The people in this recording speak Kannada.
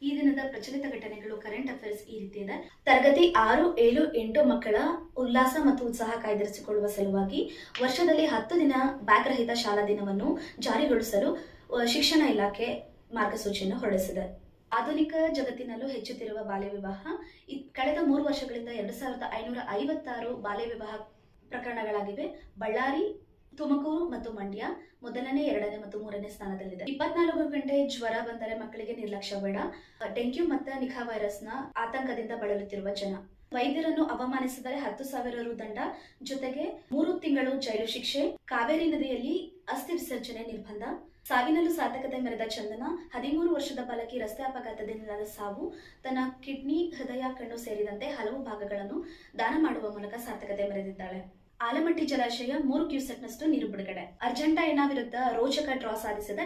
ಈ ದಿನದ ಪ್ರಚಲಿತ ಘಟನೆಗಳು ಕರೆಂಟ್ ಅಫೇರ್ಸ್ ಈ ರೀತಿ ಇದೆ. ತರಗತಿ 6, 7, 8 ಮಕ್ಕಳ ಉಲ್ಲಾಸ ಮತ್ತು ಉತ್ಸಾಹ ಕಾಯ್ದಿರಿಸಿಕೊಳ್ಳುವ ಸಲುವಾಗಿ ವರ್ಷದಲ್ಲಿ 10 ದಿನ ಬ್ಯಾಗ್ ರಹಿತ ಶಾಲಾ ದಿನವನ್ನು ಜಾರಿಗೊಳಿಸಲು ಶಿಕ್ಷಣ ಇಲಾಖೆ ಮಾರ್ಗಸೂಚಿಯನ್ನು ಹೊರಡಿಸಿದೆ. ಆಧುನಿಕ ಜಗತ್ತಿನಲ್ಲೂ ಹೆಚ್ಚುತ್ತಿರುವ ಬಾಲ್ಯ ವಿವಾಹ. ಕಳೆದ 3 ವರ್ಷಗಳಿಂದ 2556 ಬಾಲ್ಯ ವಿವಾಹ ಪ್ರಕರಣಗಳಾಗಿವೆ. ಬಳ್ಳಾರಿ, ತುಮಕೂರು ಮತ್ತು ಮಂಡ್ಯ ಮೊದಲನೇ, 2ನೇ ಮತ್ತು 3ನೇ ಸ್ಥಾನದಲ್ಲಿದೆ. 24 ಗಂಟೆ ಜ್ವರ ಬಂದರೆ ಮಕ್ಕಳಿಗೆ ನಿರ್ಲಕ್ಷ್ಯ ಬೇಡ. ಡೆಂಗ್ಯೂ ಮತ್ತು ನಿಖಾ ವೈರಸ್ನ ಆತಂಕದಿಂದ ಬಳಲುತ್ತಿರುವ ಜನ. ವೈದ್ಯರನ್ನು ಅವಮಾನಿಸಿದರೆ 10,000 ರು ದಂಡ, ಜೊತೆಗೆ 3 ತಿಂಗಳು ಜೈಲು ಶಿಕ್ಷೆ. ಕಾವೇರಿ ನದಿಯಲ್ಲಿ ಅಸ್ಥಿ ವಿಸರ್ಜನೆ ನಿರ್ಬಂಧ. ಸಾವಿನಲ್ಲೂ ಸಾರ್ಥಕತೆ ಮೆರೆದ ಚಂದನ. 13 ವರ್ಷದ ಬಾಲಕಿ ರಸ್ತೆ ಅಪಘಾತದಿಂದ ಸಾವು. ತನ್ನ ಕಿಡ್ನಿ, ಹೃದಯ, ಕಣ್ಣು ಸೇರಿದಂತೆ ಹಲವು ಭಾಗಗಳನ್ನು ದಾನ ಮಾಡುವ ಮೂಲಕ ಸಾರ್ಥಕತೆ ಮೆರೆದಿದ್ದಾಳೆ. ಆಲಮಟ್ಟಿ ಜಲಾಶಯ 3 ಕ್ಯೂಸೆಕ್ನಷ್ಟು ನೀರು ಬಿಡುಗಡೆ. ಅರ್ಜೆಂಟೈನಾ ವಿರುದ್ಧ ರೋಚಕ ಡ್ರಾ ಸಾಧಿಸಿದ